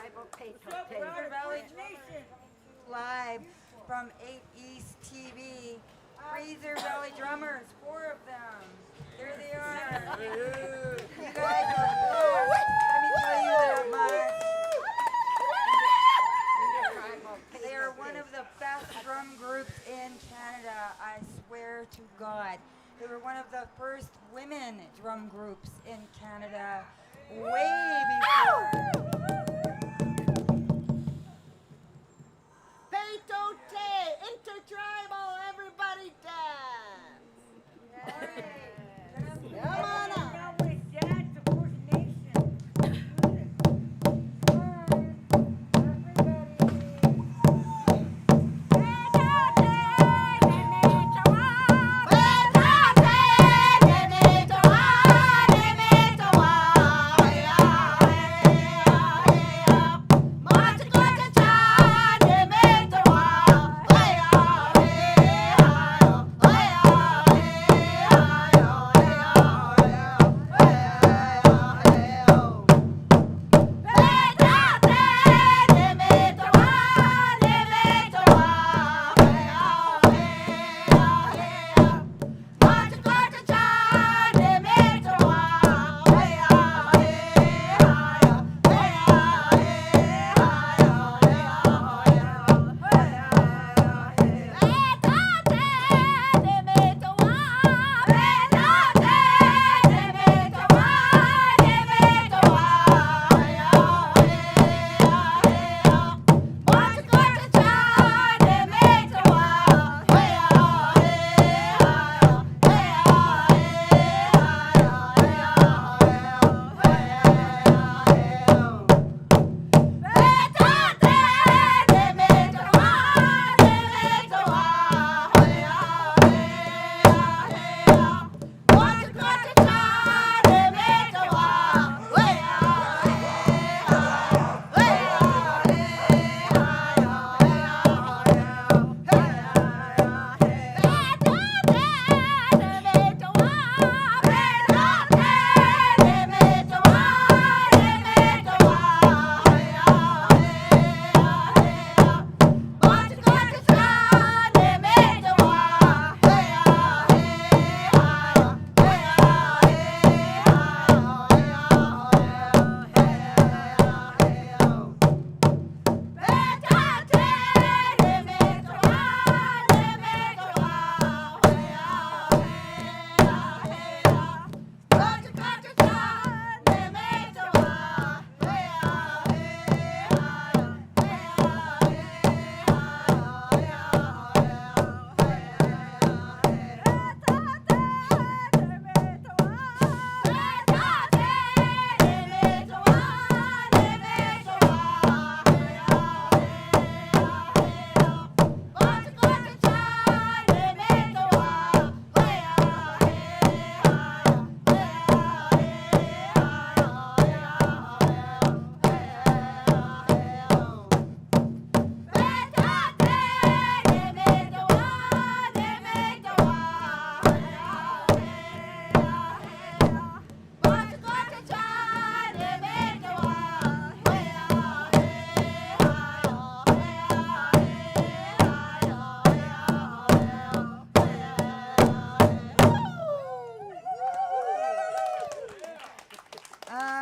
Fraser Valley live from 8east TV. Fraser Valley drummers, 4 of them. There they are. You guys are blessed. Let me tell you that much. They are one of the best drum groups in Canada, I swear to God. They were one of the first women drum groups in Canada way before. Intertribal, everybody dance! Hey. Come on up.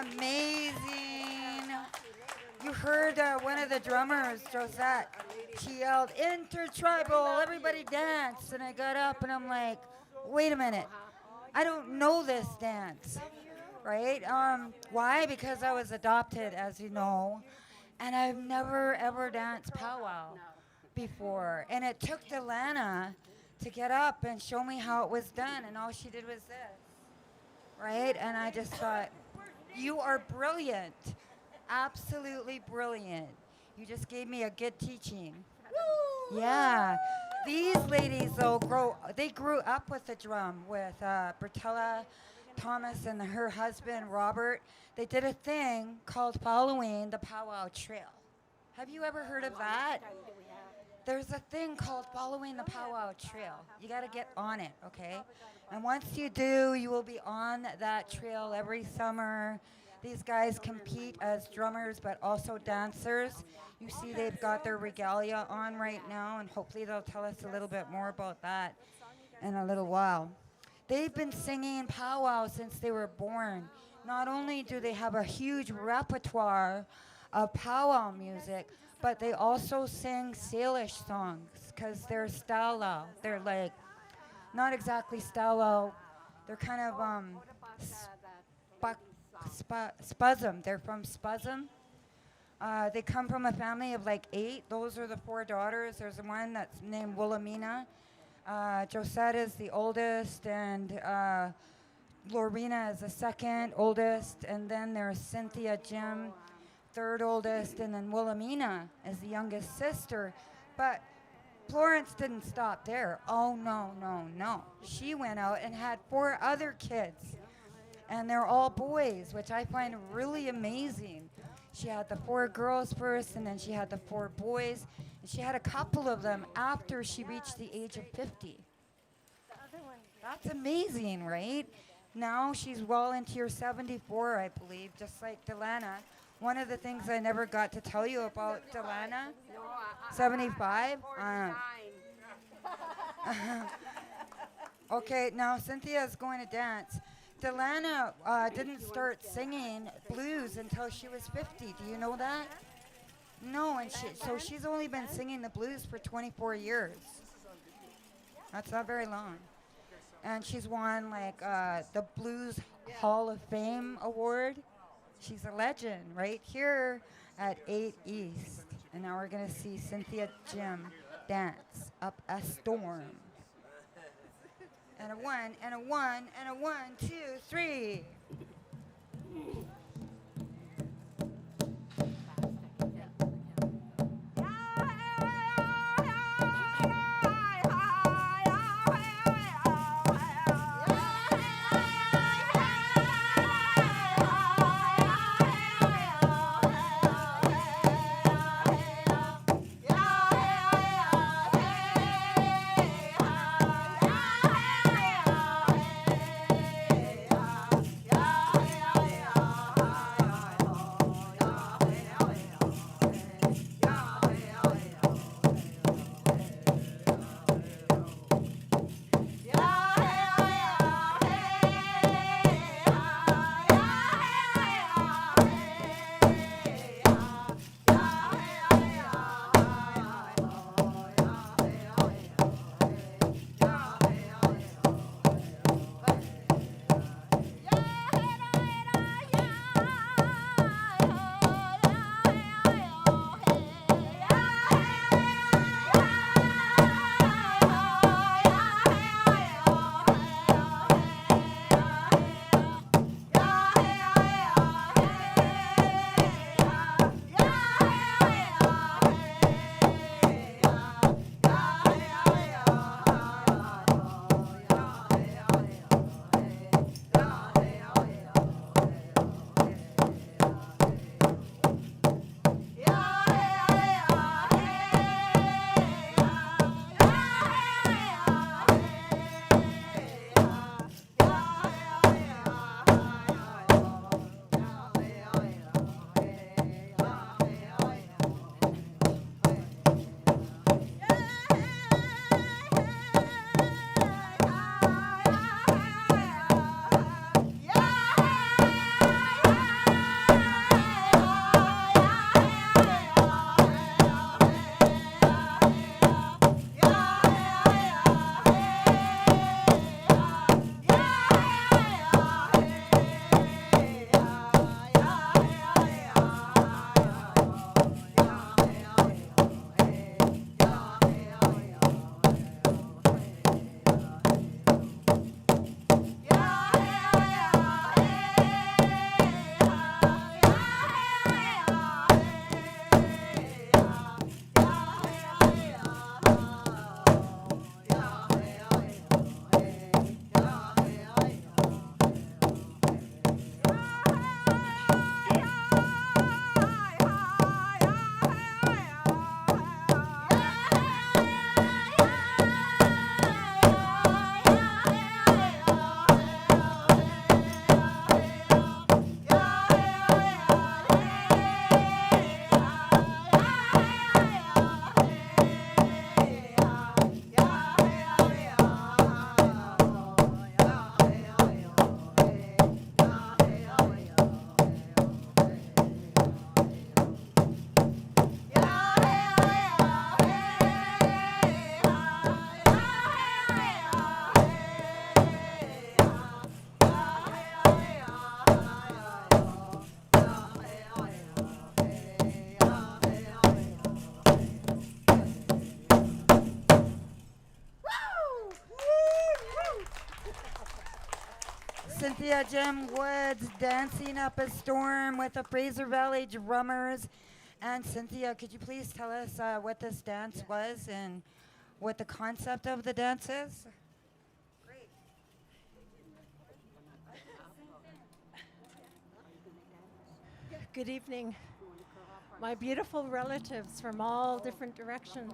Amazing. You heard one of the drummers, Josette. She yelled, intertribal, everybody dance. And I got up and I'm like, wait a minute. I don't know this dance. Right? Why? Because I was adopted, as you know. And I've never, ever danced powwow before. And it took Dalannah to get up and show me how it was done. And all she did was this. Right? And I just thought, you are brilliant. Absolutely brilliant. You just gave me a good teaching. Woo! Yeah. These ladies, though, they grew up with the drum with Bertella Thomas and her husband, Robert. They did a thing called Following the Powwow Trail. Have you ever heard of that? There's a thing called Following the Powwow Trail. You got to get on it, okay? And once you do, you will be on that trail every summer. These guys compete as drummers but also dancers. You see they've got their regalia on right now, and hopefully they'll tell us a little bit more about that in a little while. They've been singing powwow since they were born. Not only do they have a huge repertoire of powwow music, but they also sing Salish songs because they're Stala. They're like, not exactly Stala, they're kind of Spuzum. They're from Spuzum. They come from a family of like 8. Those are the 4 daughters. There's one that's named Wilhelmina. Josette is the oldest, and Lorina is the second oldest, and then there's Cynthia Jim, third oldest, and then Wilhelmina is the youngest sister. But Florence didn't stop there. Oh, no, no, no. She went out and had 4 other kids, and they're all boys, which I find really amazing. She had the 4 girls first, and then she had the 4 boys, and she had a couple of them after she reached the age of 50. That's amazing, right? Now she's well into her 74, I believe, just like Dalannah. One of the things I never got to tell you about Dalannah, 75. Okay, now Cynthia's going to dance. Dalannah didn't start singing blues until she was 50. Do you know that? No, and so she's only been singing the blues for 24 years. That's not very long. And she's won like the Blues Hall of Fame award. She's a legend right here at 8 East. And now we're going to see Cynthia Jim dance up a storm. And a 1, and a 1, and a 1, 2, 3. Cynthia Jim Woods dancing up a storm with the Fraser Valley drummers. And Cynthia, could you please tell us what this dance was and what the concept of the dance is? Great. Good evening, my beautiful relatives from all different directions.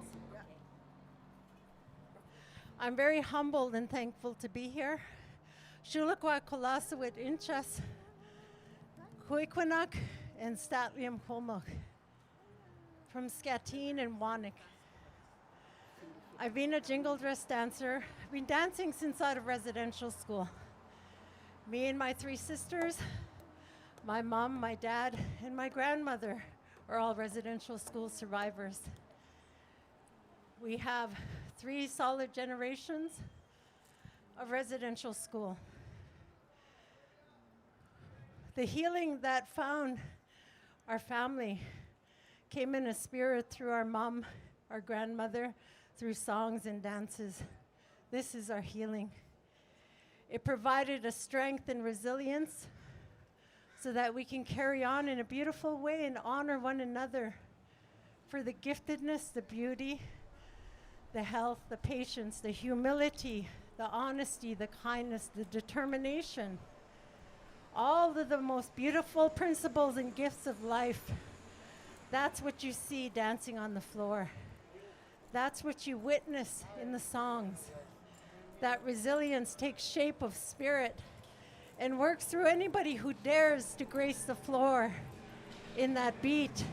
I'm very humbled and thankful to be here. Xŵməthkվəy inchas, Sgsmåkvænak and Statlium Kolmok from Skateen and Wanik. I've been a jingle dress dancer. I've been dancing since out of residential school. Me and my 3 sisters, my mom, my dad, and my grandmother are all residential school survivors. We have 3 solid generations of residential school. The healing that found our family came in a spirit through our mom, our grandmother, through songs and dances. This is our healing. It provided a strength and resilience so that we can carry on in a beautiful way and honor one another for the giftedness, the beauty, the health, the patience, the humility, the honesty, the kindness, the determination, all of the most beautiful principles and gifts of life. That's what you see dancing on the floor. That's what you witness in the songs. That resilience takes shape of spirit and works through anybody who dares to grace the floor in that beat.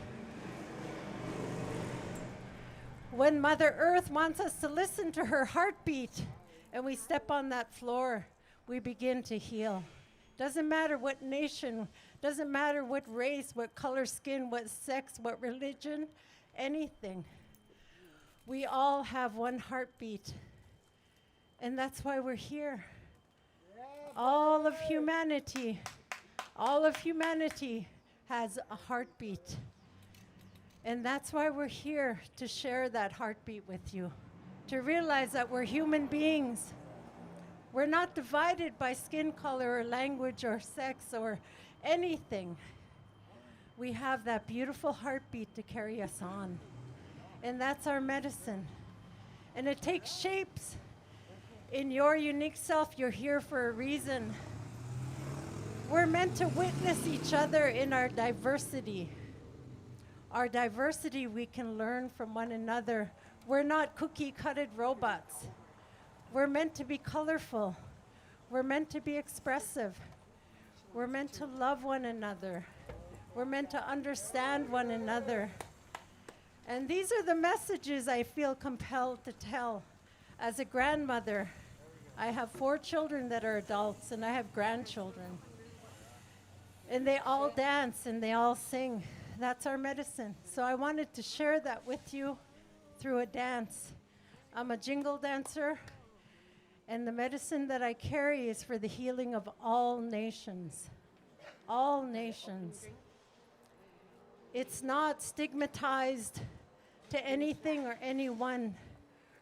When Mother Earth wants us to listen to her heartbeat and we step on that floor, we begin to heal. Doesn't matter what nation, doesn't matter what race, what color skin, what sex, what religion, anything. We all have one heartbeat. And that's why we're here. All of humanity has a heartbeat. And that's why we're here, to share that heartbeat with you, to realize that we're human beings. We're not divided by skin color or language or sex or anything. We have that beautiful heartbeat to carry us on. And that's our medicine. And it takes shapes in your unique self. You're here for a reason. We're meant to witness each other in our diversity. Our diversity, we can learn from one another. We're not cookie-cutted robots. We're meant to be colorful. We're meant to be expressive. We're meant to love one another. We're meant to understand one another. And these are the messages I feel compelled to tell. As a grandmother, I have 4 children that are adults, and I have grandchildren. And they all dance and they all sing. That's our medicine. So I wanted to share that with you through a dance. I'm a jingle dancer, and the medicine that I carry is for the healing of all nations. All nations. It's not stigmatized to anything or anyone.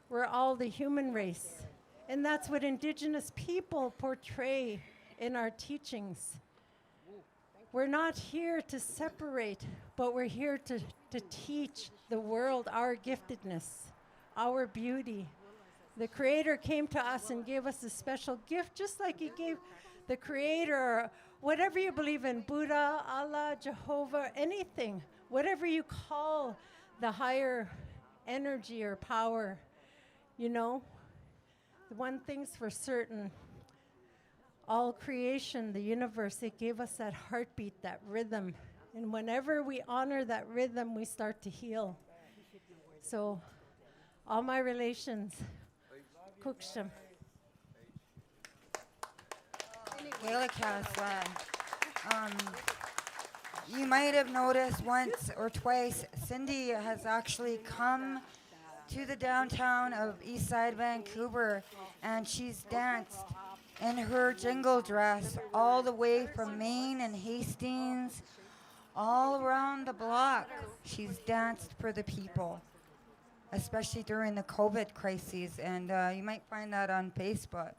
We're all the human race. And that's what Indigenous people portray in our teachings. We're not here to separate, but we're here to teach the world our giftedness, our beauty. The Creator came to us and gave us a special gift, just like He gave the Creator, whatever you believe in, Buddha, Allah, Jehovah, anything, whatever you call the higher energy or power, you know. The one thing's for certain, all creation, the universe, it gave us that heartbeat, that rhythm. And whenever we honor that rhythm, we start to heal. So, all my relations, Sgsmåkvæy. You might have noticed once or twice, Cindy has actually come to the downtown of East Side Vancouver, and she's danced in her jingle dress all the way from Maine and Hastings, all around the block. She's danced for the people, especially during the COVID crises, and you might find that on Facebook.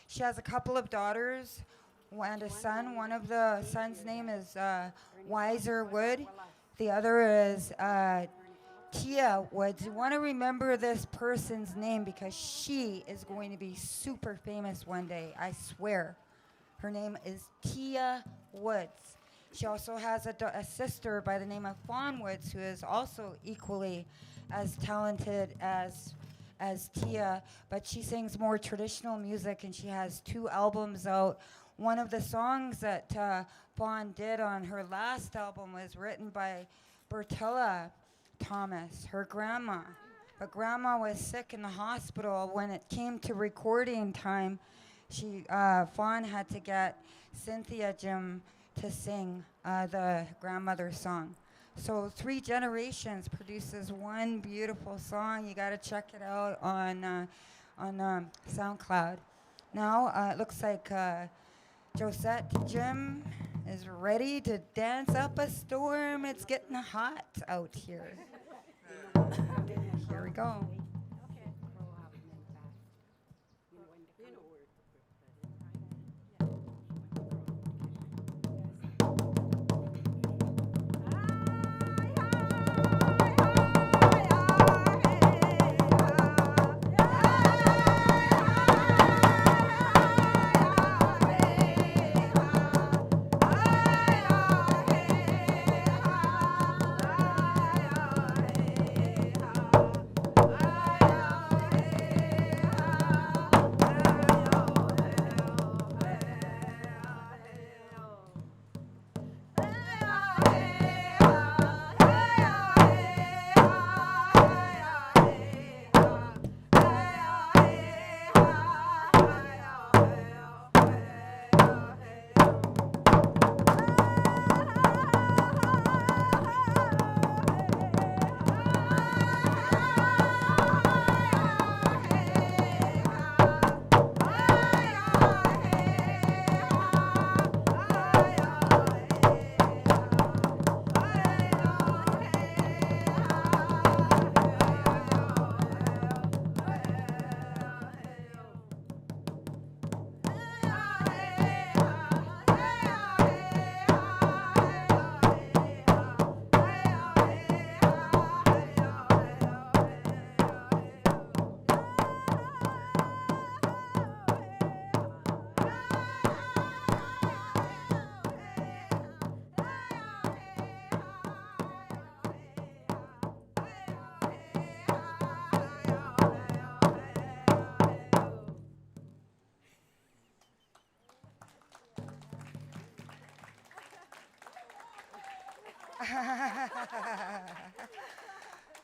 She has a couple of daughters. and a son. One of the sons' name is Wiser Wood. The other is Tia Woods. You want to remember this person's name because she is going to be super famous one day, I swear. Her name is Tia Woods. She also has a sister by the name of Fawn Woods, who is also equally as talented as Tia, but she sings more traditional music, and she has 2 albums out. One of the songs that Fawn did on her last album was written by Bertilla Thomas, her grandma. But grandma was sick in the hospital. When it came to recording time, Fawn had to get Cynthia Jim to sing the grandmother's song. So 3 generations produces one beautiful song. You got to check it out on SoundCloud. Now it looks like Josette Jim is ready to dance up a storm. It's getting hot out here. Here we go.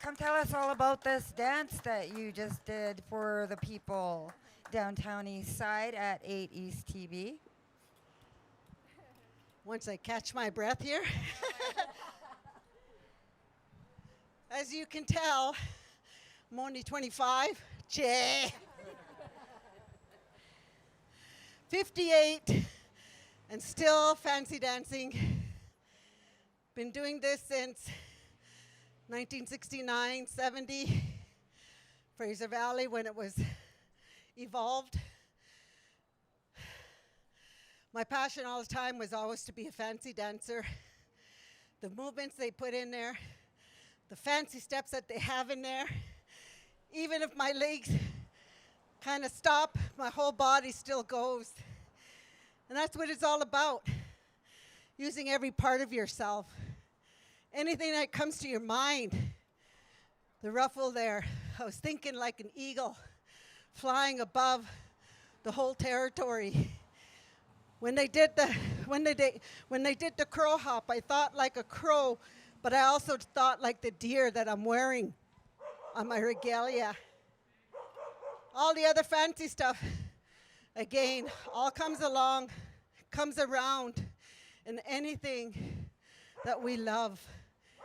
Come tell us all about this dance that you just did for the people downtown East Side at 8east TV. Once I catch my breath here. As you can tell, I'm only 25. 58 and still fancy dancing. Been doing this since 1969, 70, Fraser Valley when it was evolved. My passion all the time was always to be a fancy dancer. The movements they put in there, the fancy steps that they have in there, even if my legs kind of stop, my whole body still goes. And that's what it's all about, using every part of yourself. Anything that comes to your mind. The ruffle there, I was thinking like an eagle flying above the whole territory. When they did the crow hop, I thought like a crow, but I also thought like the deer that I'm wearing on my regalia. All the other fancy stuff, again, all comes along, comes around, and anything that we love,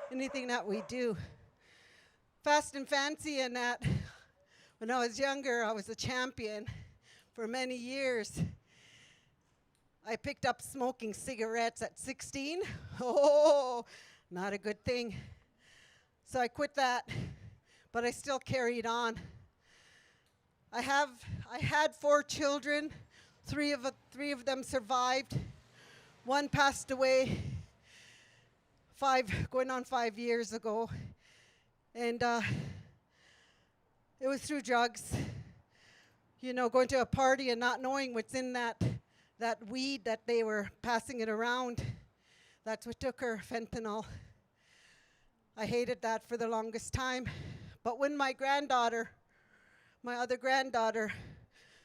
anything that we do. Fast and fancy in that, when I was younger, I was a champion for many years. I picked up smoking cigarettes at 16. Oh, not a good thing. So I quit that, but I still carried on. I had 4 children, Three of them survived. One passed away going on 5 years ago. And it was through drugs. You know, going to a party and not knowing what's in that weed that they were passing it around. That's what took her, fentanyl. I hated that for the longest time. But when my other granddaughter,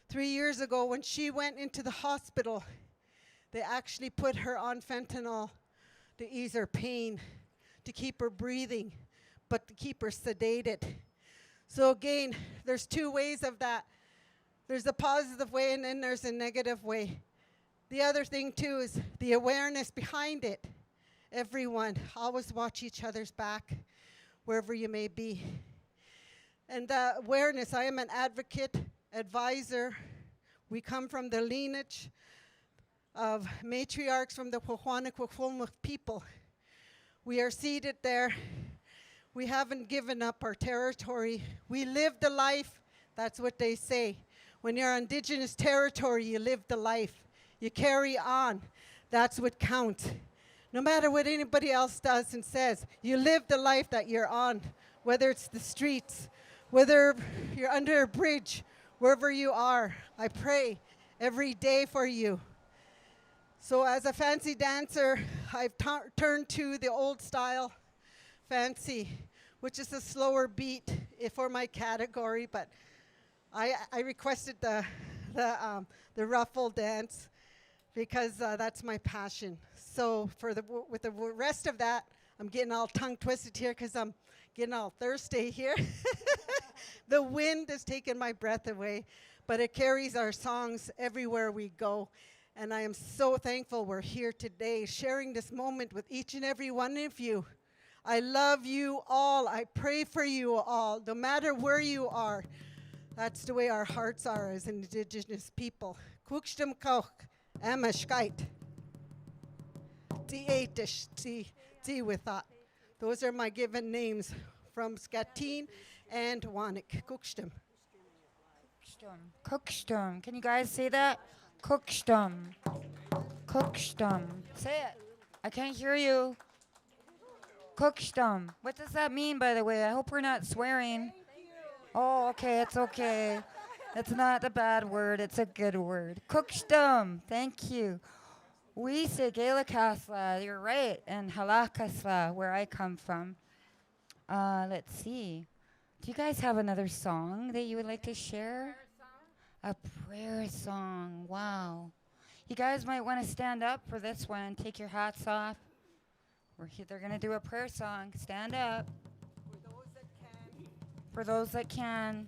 3 years ago, when she went into the hospital, they actually put her on fentanyl to ease her pain, to keep her breathing, but to keep her sedated. So again, there's two ways of that. There's a positive way and then there's a negative way. The other thing too is the awareness behind it. Everyone, always watch each other's back, wherever you may be. And the awareness, I am an advocate, advisor. We come from the lineage of matriarchs from the xʷməthkվəy people. We are seated there. We haven't given up our territory. We live the life. That's what they say. When you're on Indigenous territory, you live the life. You carry on. That's what counts. No matter what anybody else does and says, you live the life that you're on, whether it's the streets, whether you're under a bridge, wherever you are. I pray every day for you. So as a fancy dancer, I've turned to the old style fancy, which is a slower beat for my category, but I requested the ruffle dance because that's my passion. So with the rest of that, I'm getting all tongue twisted here because I'm getting all thirsty here. The wind has taken my breath away, but it carries our songs everywhere we go. And I am so thankful we're here today, sharing this moment with each and every one of you. I love you all. I pray for you all, no matter where you are. That's the way our hearts are as Indigenous people. Xʷməthkվəy, ílwətaʔ. TV8E. Those are my given names from Skateen and Wanik. Xʷməthkվəy. Xʷməthkվəy. Can you guys say that? Xʷməthkվəy. Xʷməthkվəy. Say it. I can't hear you. Xʷməthkվəy. What does that mean, by the way? I hope we're not swearing. Oh, okay, it's okay. It's not a bad word, it's a good word. Xʷməthkվəy. Thank you. We say ílwətaʔ, you're right, and Halakasla, where I come from. Let's see. Do you guys have another song that you would like to share? A prayer song. Wow. You guys might want to stand up for this one. Take your hats off. They're going to do a prayer song. Stand up. For those that can. For those that can.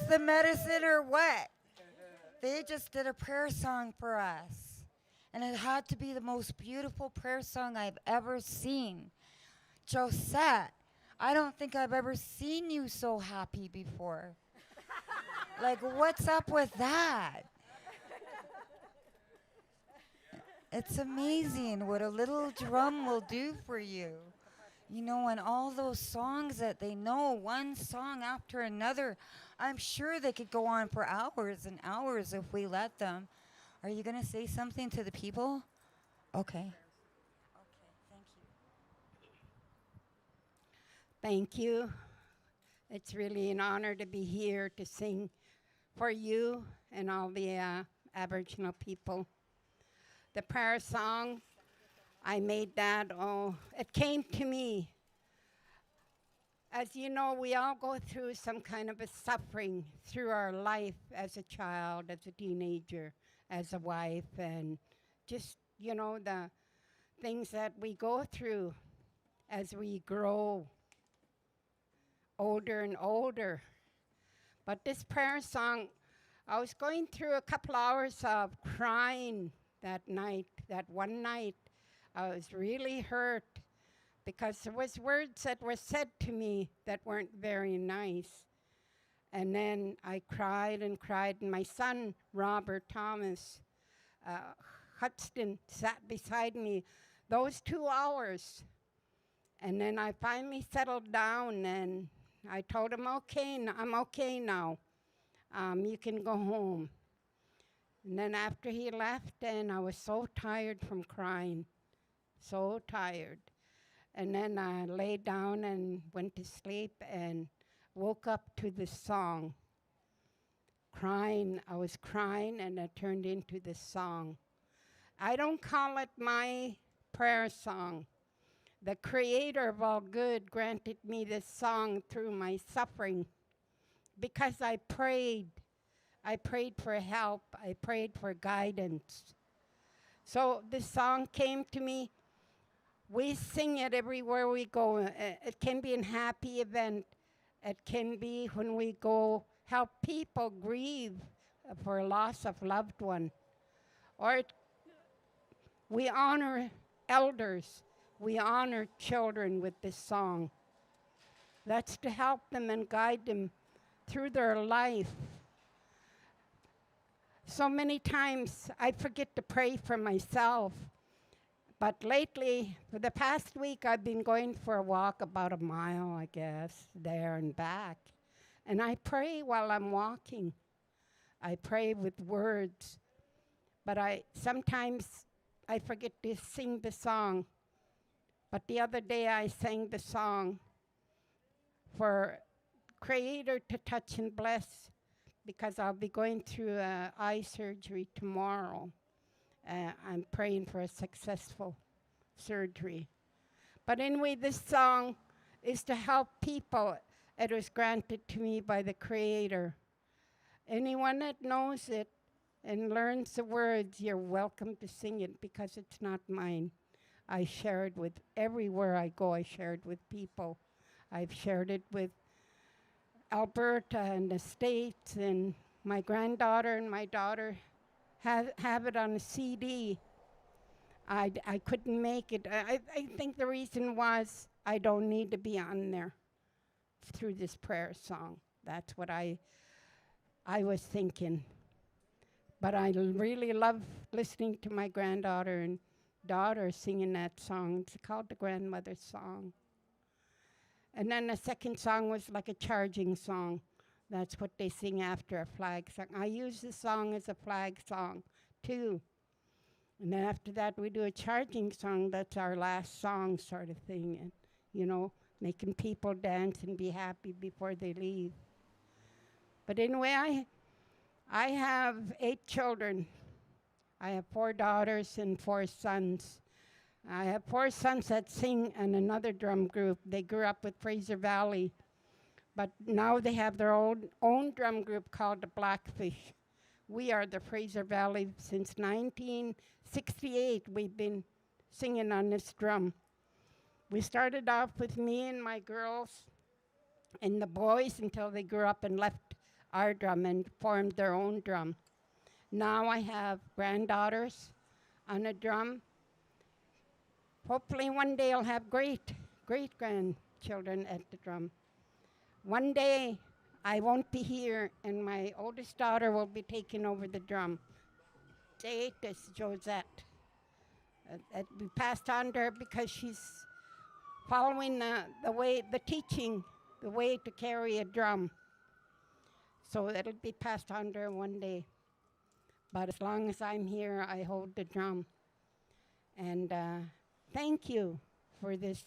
the medicine or what? They just did a prayer song for us. And it had to be the most beautiful prayer song I've ever seen. Josette, I don't think I've ever seen you so happy before. Like, what's up with that? It's amazing what a little drum will do for you. You know, and all those songs that they know, one song after another, I'm sure they could go on for hours and hours if we let them. Are you going to say something to the people? Okay. Okay, thank you. Thank you. It's really an honor to be here to sing for you and all the Aboriginal people. The prayer song, I made that, it came to me. As you know, we all go through some kind of a suffering through our life as a child, as a teenager, as a wife, and just, you know, the things that we go through as we grow older and older. But this prayer song, I was going through a couple hours of crying that night, that one night. I was really hurt because there was words that were said to me that weren't very nice. And then I cried and cried, and my son, Robert Thomas Hudson, sat beside me those 2 hours. And then I finally settled down, and I told him, I'm okay now. You can go home. And then after he left, and I was so tired from crying, so tired. And then I laid down and went to sleep and woke up to this song. Crying, I was crying, and it turned into this song. I don't call it my prayer song. The creator of all good granted me this song through my suffering because I prayed. I prayed for help. I prayed for guidance. So this song came to me. We sing it everywhere we go. It can be a happy event. It can be when we go help people grieve for loss of loved one. Or we honor elders. We honor children with this song. That's to help them and guide them through their life. So many times I forget to pray for myself. But lately, for the past week, I've been going for a walk about a mile, I guess, there and back. And I pray while I'm walking. I pray with words. But sometimes I forget to sing the song. But the other day I sang the song for Creator to touch and bless, because I'll be going through eye surgery tomorrow. I'm praying for a successful surgery. But anyway, this song is to help people. It was granted to me by the Creator. Anyone that knows it and learns the words, you're welcome to sing it, because it's not mine. I share it with everywhere I go. I share it with people. I've shared it with Alberta and the States, and my granddaughter and my daughter have it on a CD. I couldn't make it. I think the reason was I don't need to be on there through this prayer song. That's what I was thinking. But I really love listening to my granddaughter and daughter singing that song. It's called the grandmother's song. And then the second song was like a charging song. That's what they sing after a flag song. I use the song as a flag song too. And then after that we do a charging song. That's our last song sort of thing. And, you know, making people dance and be happy before they leave. But anyway, I have 8 children. I have 4 daughters and 4 sons. I have 4 sons that sing in another drum group. They grew up with Fraser Valley, but now they have their own drum group called the Blackfish. We are the Fraser Valley since 1968. We've been singing on this drum. We started off with me and my girls and the boys until they grew up and left our drum and formed their own drum. Now I have granddaughters on a drum. Hopefully one day I'll have great-grandchildren at the drum. One day I won't be here and my oldest daughter will be taking over the drum. Say this, Josette. That we passed on to her because she's following the teaching, the way to carry a drum. So it'll be passed on to her one day. But as long as I'm here, I hold the drum. And thank you for this.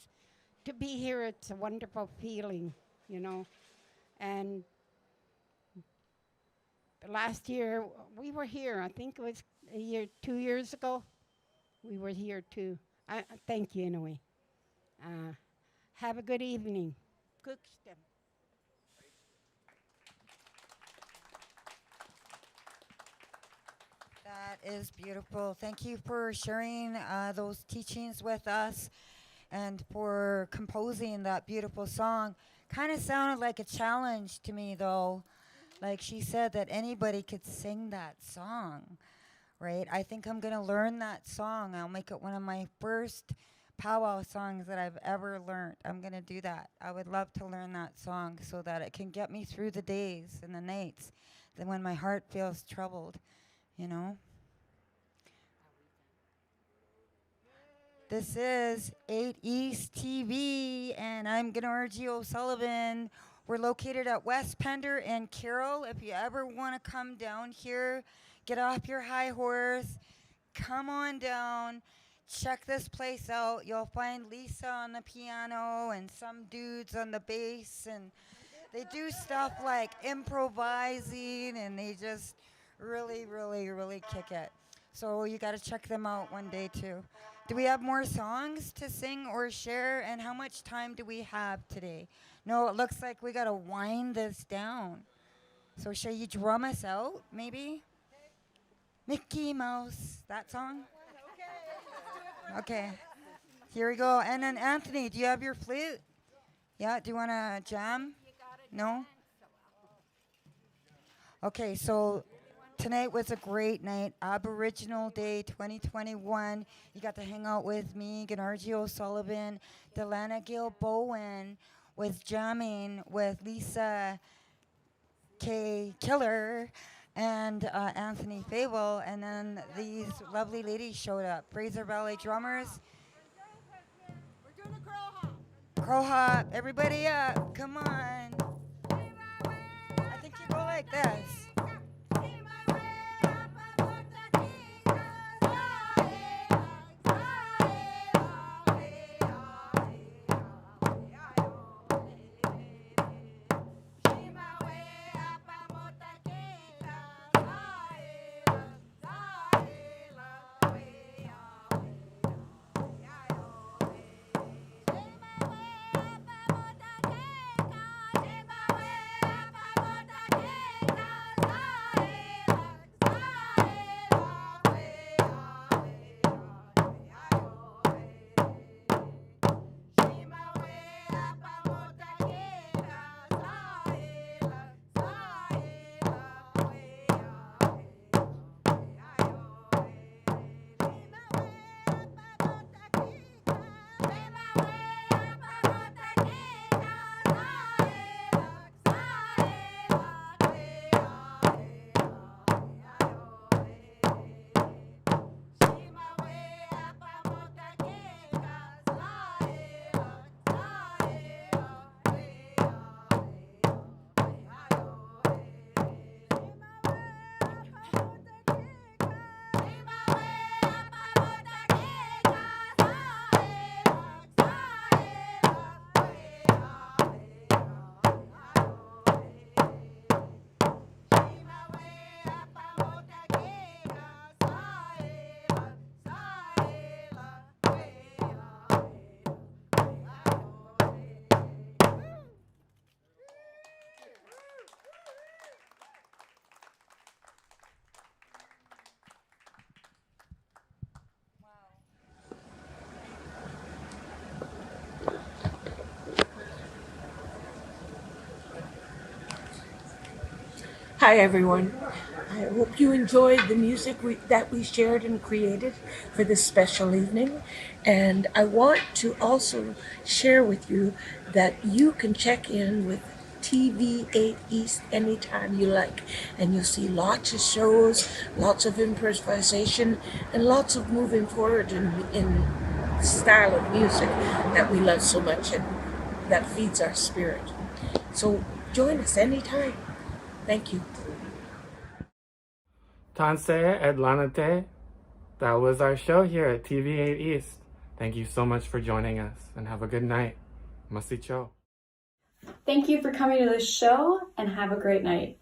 To be here, it's a wonderful feeling, you know. And last year, we were here. I think it was 2 years ago. We were here too. Thank you anyway. Have a good evening. Kukstem. That is beautiful. Thank you for sharing those teachings with us and for composing that beautiful song. Kind of sounded like a challenge to me, though. Like she said that anybody could sing that song, right? I think I'm going to learn that song. I'll make it one of my first powwow songs that I've ever learned. I'm going to do that. I would love to learn that song so that it can get me through the days and the nights then when my heart feels troubled, you know? This is 8east TV, and I'm Gnorgy O'Sullivan. We're located at West Pender and Carroll. If you ever want to come down here, get off your high horse, come on down, check this place out. You'll find Lisa on the piano and some dudes on the bass, and they do stuff like improvising, and they just really, really, really kick it. So you got to check them out one day too. Do we have more songs to sing or share? And how much time do we have today? No, it looks like we got to wind this down. So shall you drum us out, maybe? Mickey Mouse, that song? Okay, here we go. And then Anthony, do you have your flute? Yeah, do you want to jam? No? Okay, so tonight was a great night, Aboriginal Day 2021. You got to hang out with me, Gnorgy O'Sullivan. Dalannah Gail Bowen was jamming with Lisa K. Killer and Anthony Favel, and then these lovely ladies showed up. Fraser Valley drummers. We're doing a crow hop. Crow hop, everybody up, come on. I think you go like this. Hi, everyone. I hope you enjoyed the music that we shared and created for this special evening. And I want to also share with you that you can check in with TV8 East anytime you like. And you'll see lots of shows, lots of improvisation, and lots of moving forward in style of music that we love so much and that feeds our spirit. So join us anytime. Thank you. Tansea Edlanate. That was our show here at TV8 East. Thank you so much for joining us and have a good night. Masicho. Thank you for coming to the show and have a great night.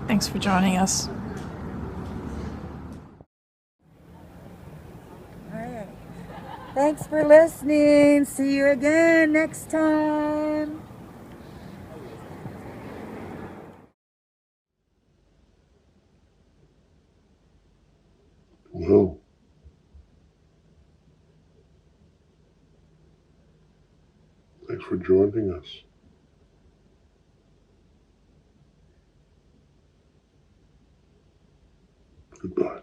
Thanks for joining us. All right. Thanks for listening. See you again next time. Well, thanks for joining us. Goodbye.